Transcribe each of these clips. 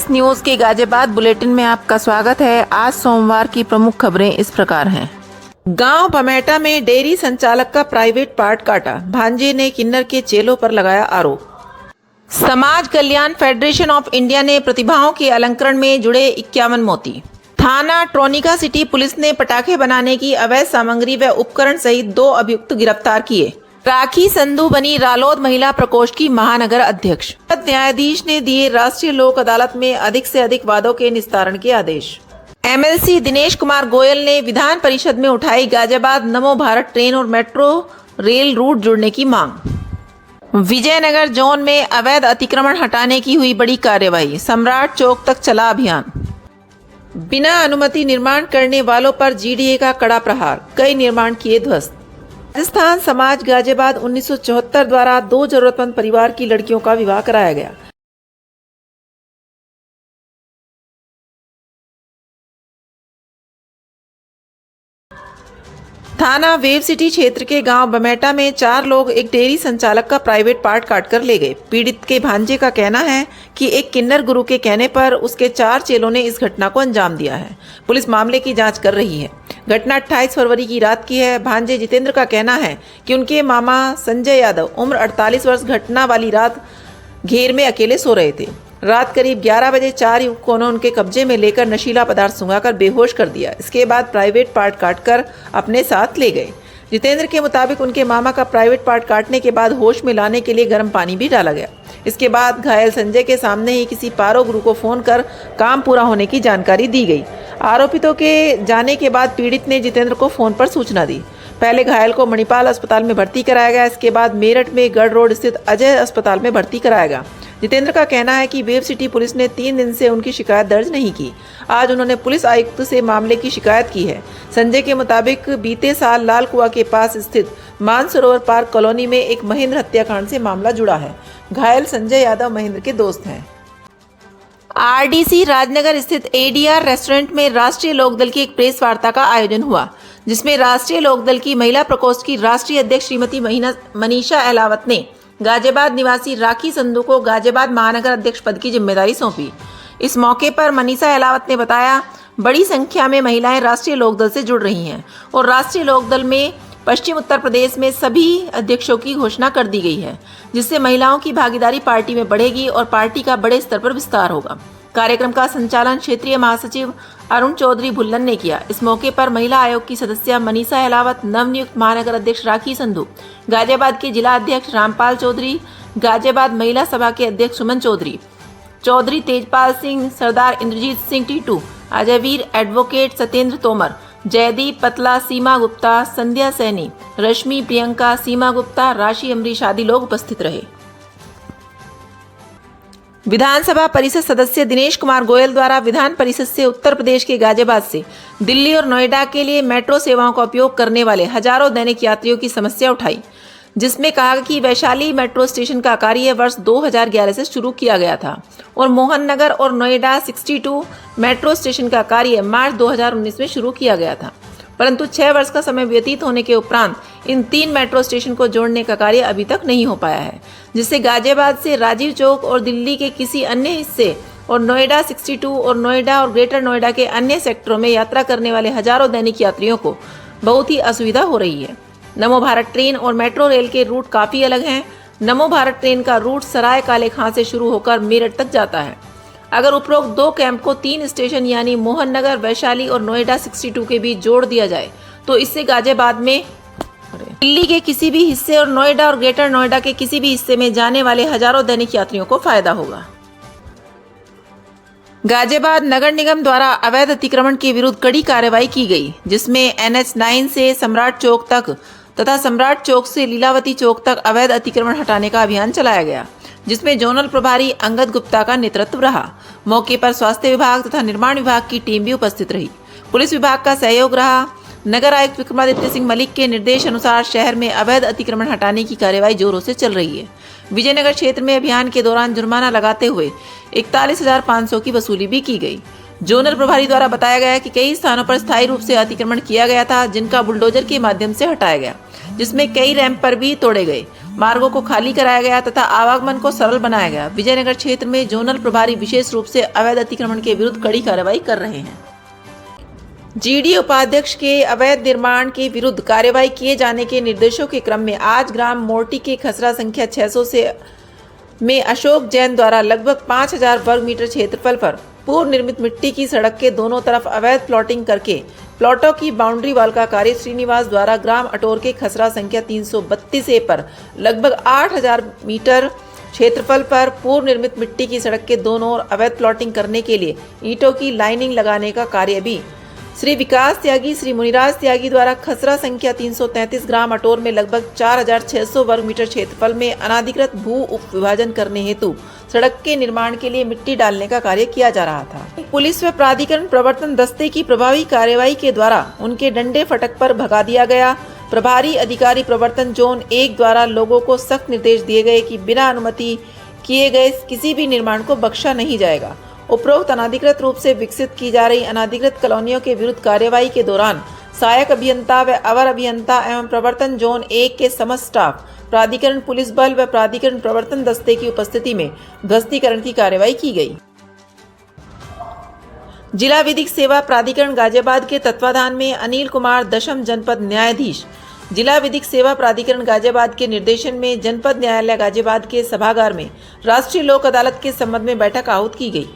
MS news के Ghaziabad bulletin में आपका स्वागत है। आज सोमवार की प्रमुख खबरें इस प्रकार हैं। गांव भमेटा में डेयरी संचालक का प्राइवेट पार्ट काटा, भांजे ने किन्नर के चेलों पर लगाया आरोप। समाज कल्याण फेडरेशन ऑफ इंडिया ने प्रतिभाओं के अलंकरण में जुड़े 51 मोती। थाना ट्रोनिका सिटी पुलिस ने पटाखे बनाने की अवैध सामग्री व उपकरण सहित 2 अभियुक्त गिरफ्तार किए। राखी संधू बनी रालोद महिला प्रकोष्ठ की महानगर अध्यक्ष। न्यायाधीश ने दिए राष्ट्रीय लोक अदालत में अधिक से अधिक वादों के निस्तारण के आदेश। एमएलसी दिनेश कुमार गोयल ने विधान परिषद में उठाई गाजियाबाद नमो भारत ट्रेन और मेट्रो रेल रूट जुड़ने की मांग। विजयनगर जोन में अवैध अतिक्रमण हटाने की हुई बड़ी कार्यवाही, सम्राट चौक तक चला अभियान। बिना अनुमति निर्माण करने वालों पर जीडीए का कड़ा प्रहार, कई निर्माण किए ध्वस्त। राजस्थान समाज गाजियाबाद 1974 द्वारा 2 जरूरतमंद परिवार की लड़कियों का विवाह कराया गया। थाना वेव सिटी क्षेत्र के गांव बमेटा में 4 लोग एक डेयरी संचालक का प्राइवेट पार्ट काटकर ले गए। पीड़ित के भांजे का कहना है कि एक किन्नर गुरु के कहने पर उसके 4 चेलों ने इस घटना को अंजाम दिया है। पुलिस मामले की जांच कर रही है। घटना 28 फरवरी की रात की है। भांजे जितेंद्र का कहना है कि उनके मामा संजय यादव उम्र 48 वर्ष घटना वाली रात घेर में अकेले सो रहे थे। रात करीब 11 बजे 4 युवकों ने उनके कब्जे में लेकर नशीला पदार्थ सुंघाकर बेहोश कर दिया। इसके बाद प्राइवेट पार्ट काटकर अपने साथ ले गए। जितेंद्र के मुताबिक उनके मामा का प्राइवेट पार्ट काटने के बाद होश में लाने के लिए गर्म पानी भी डाला गया। इसके बाद घायल संजय के सामने ही किसी पारो गुरु को फोन कर काम पूरा होने की जानकारी दी गई। आरोपितों के जाने के बाद पीड़ित ने जितेंद्र को फोन पर सूचना दी। पहले घायल को मणिपाल अस्पताल में भर्ती कराया गया। इसके बाद मेरठ में गढ़ रोड स्थित अजय अस्पताल में भर्ती कराया गया। जितेंद्र का कहना है कि वेव सिटी पुलिस ने 3 दिन से उनकी शिकायत दर्ज नहीं की। आज उन्होंने पुलिस आयुक्त से मामले की शिकायत की है। संजय के मुताबिक बीते साल लाल कुआं के पास स्थित मानसरोवर पार्क कॉलोनी में एक महेंद्र हत्याकांड से मामला जुड़ा है। घायल संजय यादव महेंद्र के दोस्त हैं। आरडीसी राजनगर स्थित एडीआर रेस्टोरेंट में राष्ट्रीय लोकदल की एक प्रेस वार्ता का आयोजन हुआ, जिसमें राष्ट्रीय लोकदल की महिला प्रकोष्ठ की राष्ट्रीय अध्यक्ष श्रीमती मनीषा अहलावत ने गाजियाबाद निवासी राखी संधू को गाजियाबाद महानगर अध्यक्ष पद की जिम्मेदारी सौंपी। इस मौके पर मनीषा अहलावत ने बताया, बड़ी संख्या में महिलाएं राष्ट्रीय लोकदल से जुड़ रही हैं और राष्ट्रीय लोकदल में पश्चिम उत्तर प्रदेश में सभी अध्यक्षों की घोषणा कर दी गई है, जिससे महिलाओं की भागीदारी पार्टी में बढ़ेगी और पार्टी का बड़े स्तर पर विस्तार होगा। कार्यक्रम का संचालन क्षेत्रीय महासचिव अरुण चौधरी भुल्लन ने किया। इस मौके पर महिला आयोग की सदस्य मनीषा अहलावत, नवनियुक्त महानगर अध्यक्ष राखी संधू, गाजियाबाद के जिला अध्यक्ष रामपाल चौधरी, गाजियाबाद महिला सभा के अध्यक्ष सुमन चौधरी, चौधरी तेजपाल सिंह, सरदार इंद्रजीत सिंह टीटू, अजयवीर, एडवोकेट सत्येंद्र तोमर, जयदीप पतला, सीमा गुप्ता, संध्या सैनी, रश्मि प्रियंका, सीमा गुप्ता, राशि अमरीश आदि लोग उपस्थित रहे। विधानसभा परिषद सदस्य दिनेश कुमार गोयल द्वारा विधान परिषद से उत्तर प्रदेश के गाजियाबाद से दिल्ली और नोएडा के लिए मेट्रो सेवाओं का उपयोग करने वाले हजारों दैनिक यात्रियों की समस्या उठाई, जिसमें कहा कि वैशाली मेट्रो स्टेशन का कार्य वर्ष 2011 से शुरू किया गया था और मोहन नगर और नोएडा 62 मेट्रो स्टेशन का कार्य मार्च 2019 में शुरू किया गया था, परंतु 6 वर्ष का समय व्यतीत होने के उपरांत इन 3 मेट्रो स्टेशन को जोड़ने का कार्य अभी तक नहीं हो पाया है, जिससे गाजियाबाद से राजीव चौक और दिल्ली के किसी अन्य हिस्से और नोएडा 62 और नोएडा और ग्रेटर नोएडा के अन्य सेक्टरों में यात्रा करने वाले हजारों दैनिक यात्रियों को बहुत ही असुविधा हो रही है। नमो भारत ट्रेन और मेट्रो रेल के रूट काफ़ी अलग हैं। नमो भारत ट्रेन का रूट सराय काले खां से शुरू होकर मेरठ तक जाता है। अगर उपरोक्त 2 कैंप को 3 स्टेशन यानी मोहन नगर, वैशाली और नोएडा 62 के बीच जोड़ दिया जाए तो इससे गाजियाबाद में दिल्ली के किसी भी हिस्से और नोएडा और ग्रेटर नोएडा के किसी भी हिस्से में जाने वाले हजारों दैनिक यात्रियों को फायदा होगा। गाजियाबाद नगर निगम द्वारा अवैध अतिक्रमण के विरुद्ध कड़ी कार्रवाई की गई, जिसमें NH 9 से सम्राट चौक तक तथा सम्राट चौक से लीलावती चौक तक अवैध अतिक्रमण हटाने का अभियान चलाया गया, जिसमें जोनल प्रभारी अंगद गुप्ता का नेतृत्व रहा। मौके पर स्वास्थ्य विभाग तथा निर्माण विभाग की टीम भी उपस्थित रही। पुलिस विभाग का सहयोग रहा। नगर आयुक्त विक्रमादित्य सिंह मलिक के निर्देश अनुसार शहर में अवैध अतिक्रमण हटाने की कार्यवाही जोरों से चल रही है। विजयनगर क्षेत्र में अभियान के दौरान जुर्माना लगाते हुए 41,500 की वसूली भी की गई। जोनल प्रभारी द्वारा बताया गया कि कई स्थानों पर स्थायी रूप से अतिक्रमण किया गया था, जिनका बुलडोजर के माध्यम से हटाया गया, जिसमें कई रैंप पर भी तोड़े गए। मार्गों को खाली कराया गया तथा आवागमन को सरल बनाया गया। विजयनगर क्षेत्र में जोनल प्रभारी विशेष रूप से अवैध अतिक्रमण के विरुद्ध कड़ी कार्रवाई कर रहे हैं। जीडी उपाध्यक्ष के अवैध निर्माण के विरुद्ध कार्रवाई किए जाने के निर्देशों के क्रम में आज ग्राम मोर्टी के खसरा संख्या 600 से में अशोक जैन द्वारा लगभग 5000 वर्ग मीटर क्षेत्रफल पर पूर्व निर्मित मिट्टी की सड़क के दोनों तरफ अवैध प्लॉटिंग करके प्लॉटों की बाउंड्री वाल का कार्य श्रीनिवास द्वारा ग्राम अटोर के खसरा संख्या 332 पर लगभग 8000 मीटर क्षेत्रफल पर पूर्व निर्मित मिट्टी की सड़क के दोनों ओर अवैध प्लॉटिंग करने के लिए ईंटों की लाइनिंग लगाने का कार्य भी श्री विकास त्यागी श्री मुनिराज त्यागी द्वारा खसरा संख्या 333 ग्राम अटोर में लगभग 4600 वर्ग मीटर क्षेत्रफल में अनाधिकृत भू उप विभाजन करने हेतु सड़क के निर्माण के लिए मिट्टी डालने का कार्य किया जा रहा था। पुलिस व प्राधिकरण प्रवर्तन दस्ते की प्रभावी कार्यवाही के द्वारा उनके डंडे फटक पर भगा दिया गया। प्रभारी अधिकारी प्रवर्तन जोन 1 द्वारा लोगों को सख्त निर्देश दिए गए कि बिना अनुमति किए गए किसी भी निर्माण को बख्शा नहीं जाएगा। उपरोक्त अनाधिकृत रूप से विकसित की जा रही अनाधिकृत कॉलोनियों के विरुद्ध कार्यवाही के दौरान सहायक अभियंता व अवर अभियंता एवं प्रवर्तन जोन 1 के समस्त स्टाफ, प्राधिकरण पुलिस बल व प्राधिकरण प्रवर्तन दस्ते की उपस्थिति में ध्वस्तीकरण की कार्यवाही की गई। जिला विधिक सेवा प्राधिकरण गाजियाबाद के तत्वाधान में अनिल कुमार दशम जनपद न्यायाधीश, जिला विधिक सेवा प्राधिकरण गाजियाबाद के निर्देशन में जनपद न्यायालय गाजियाबाद के सभागार में राष्ट्रीय लोक अदालत के संबंध में बैठक आहूत की गई।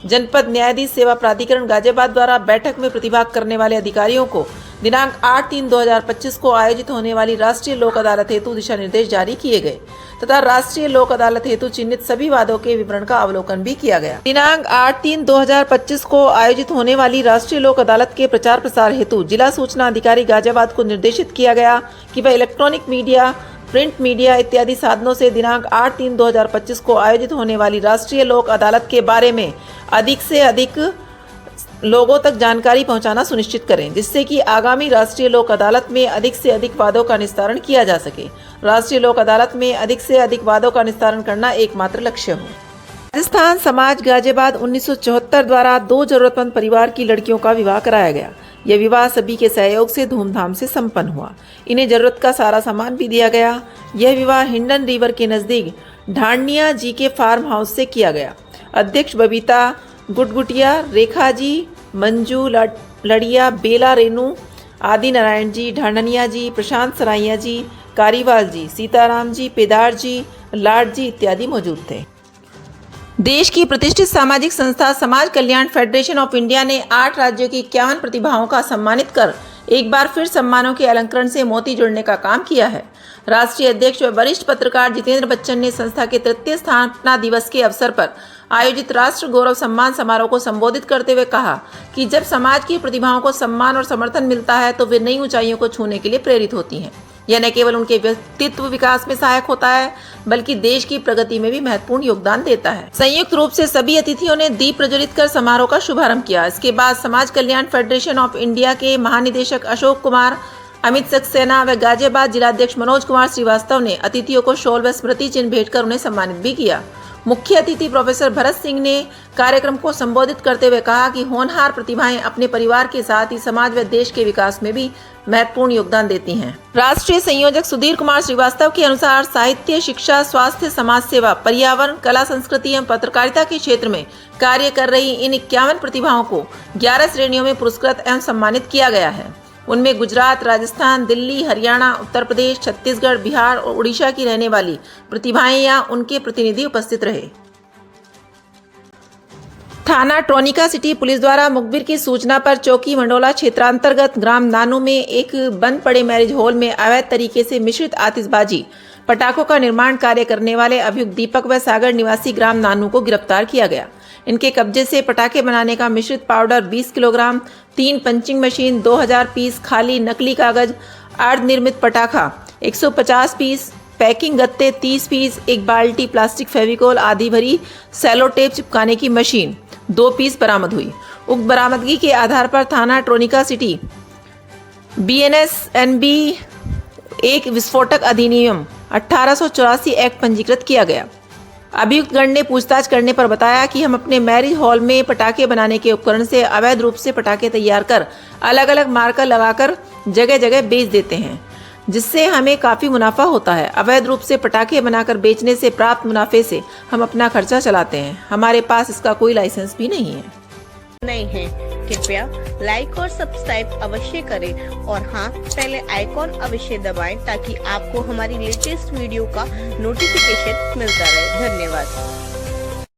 जनपद न्यायाधीश सेवा प्राधिकरण गाजियाबाद द्वारा बैठक में प्रतिभाग करने वाले अधिकारियों को दिनांक 8/3/2025 को आयोजित होने वाली राष्ट्रीय लोक अदालत हेतु दिशा निर्देश जारी किए गए तथा राष्ट्रीय लोक अदालत हेतु चिन्हित सभी वादों के विवरण का अवलोकन भी किया गया। दिनांक 8/3/2025 को आयोजित होने वाली राष्ट्रीय लोक अदालत के प्रचार प्रसार हेतु जिला सूचना अधिकारी गाजियाबाद को निर्देशित किया गया कि वह इलेक्ट्रॉनिक मीडिया, प्रिंट मीडिया इत्यादि साधनों से दिनांक 8/3/2025 को आयोजित होने वाली राष्ट्रीय लोक अदालत के बारे में अधिक से अधिक लोगों तक जानकारी पहुंचाना सुनिश्चित करें, जिससे कि आगामी राष्ट्रीय लोक अदालत में अधिक से अधिक वादों का निस्तारण किया जा सके। राष्ट्रीय लोक अदालत में अधिक से अधिक वादों का निस्तारण करना एकमात्र लक्ष्य हो। राजस्थान समाज गाजियाबाद 1974 द्वारा 2 जरूरतमंद परिवार की लड़कियों का विवाह कराया गया। यह विवाह सभी के सहयोग से धूमधाम से संपन्न हुआ। इन्हें जरूरत का सारा सामान भी दिया गया। यह विवाह हिंडन रिवर के नज़दीक ढांडिया जी के फार्म हाउस से किया गया। अध्यक्ष बबीता गुटगुटिया, रेखा जी, मंजू लड़िया, बेला रेनू, आदि नारायण जी, ढांडनिया जी, प्रशांत सराइया जी, कारीवाल जी, सीताराम जी, पेदार जी, लाड जी इत्यादि मौजूद थे। देश की प्रतिष्ठित सामाजिक संस्था समाज कल्याण फेडरेशन ऑफ इंडिया ने 8 राज्यों की 51 प्रतिभाओं का सम्मानित कर एक बार फिर सम्मानों के अलंकरण से मोती जोड़ने का काम किया है। राष्ट्रीय अध्यक्ष व वरिष्ठ पत्रकार जितेंद्र बच्चन ने संस्था के 33 स्थापना दिवस के अवसर पर आयोजित राष्ट्र गौरव सम्मान समारोह को संबोधित करते हुए कहा कि जब समाज की प्रतिभाओं को सम्मान और समर्थन मिलता है तो वे नई ऊंचाइयों को छूने के लिए प्रेरित होती हैं। यह न केवल उनके व्यक्तित्व विकास में सहायक होता है बल्कि देश की प्रगति में भी महत्वपूर्ण योगदान देता है। संयुक्त रूप से सभी अतिथियों ने दीप प्रज्वलित कर समारोह का शुभारंभ किया। इसके बाद समाज कल्याण फेडरेशन ऑफ इंडिया के महानिदेशक अशोक कुमार, अमित सक्सेना व गाजियाबाद जिलाध्यक्ष मनोज कुमार श्रीवास्तव ने अतिथियों को शॉल व स्मृति चिन्ह भेंट कर उन्हें सम्मानित भी किया। मुख्य अतिथि प्रोफेसर भरत सिंह ने कार्यक्रम को संबोधित करते हुए कहा कि होनहार प्रतिभाएं अपने परिवार के साथ ही समाज व देश के विकास में भी महत्वपूर्ण योगदान देती हैं। राष्ट्रीय संयोजक सुधीर कुमार श्रीवास्तव के अनुसार साहित्य, शिक्षा, स्वास्थ्य, समाज सेवा, पर्यावरण, कला, संस्कृति एवं पत्रकारिता के क्षेत्र में कार्य कर रही इन 51 प्रतिभाओं को 11 श्रेणियों में पुरस्कृत एवं सम्मानित किया गया है। उनमें गुजरात, राजस्थान, दिल्ली, हरियाणा, उत्तर प्रदेश, छत्तीसगढ़, बिहार और उड़ीसा की रहने वाली प्रतिभाएं या उनके प्रतिनिधि उपस्थित रहे। थाना ट्रोनिका सिटी पुलिस द्वारा मुखबिर की सूचना पर चौकी मंडोला क्षेत्रांतर्गत ग्राम नानू में एक बंद पड़े मैरिज हॉल में अवैध तरीके से मिश्रित आतिशबाजी पटाखों का निर्माण कार्य करने वाले अभियुक्त दीपक व सागर निवासी ग्राम नानू को गिरफ्तार किया गया। इनके कब्जे से पटाखे बनाने का मिश्रित पाउडर 20 किलोग्राम, 3 पंचिंग मशीन, 2000 पीस खाली नकली कागज, अर्धनिर्मित पटाखा 150 पीस, पैकिंग गत्ते 30 पीस, 1 बाल्टी प्लास्टिक फेविकोल आदि भरी सेलो टेप चिपकाने की मशीन 2 पीस बरामद हुई। उक्त बरामदगी के आधार पर थाना ट्रोनिका सिटी BNS-NB एक विस्फोटक अधिनियम 1884 एक्ट पंजीकृत किया गया। अभियुक्त गण ने पूछताछ करने पर बताया कि हम अपने मैरिज हॉल में पटाखे बनाने के उपकरण से अवैध रूप से पटाखे तैयार कर अलग अलग मार्कर लगाकर जगह जगह बेच देते हैं। जिससे हमें काफ़ी मुनाफा होता है। अवैध रूप से पटाखे बनाकर बेचने से प्राप्त मुनाफे से हम अपना खर्चा चलाते हैं। हमारे पास इसका कोई लाइसेंस भी नहीं है। नहीं है, कृपया लाइक और सब्सक्राइब अवश्य करें और हाँ, पहले आइकॉन अवश्य दबाएं ताकि आपको हमारी लेटेस्ट वीडियो का नोटिफिकेशन मिलता रहे। धन्यवाद।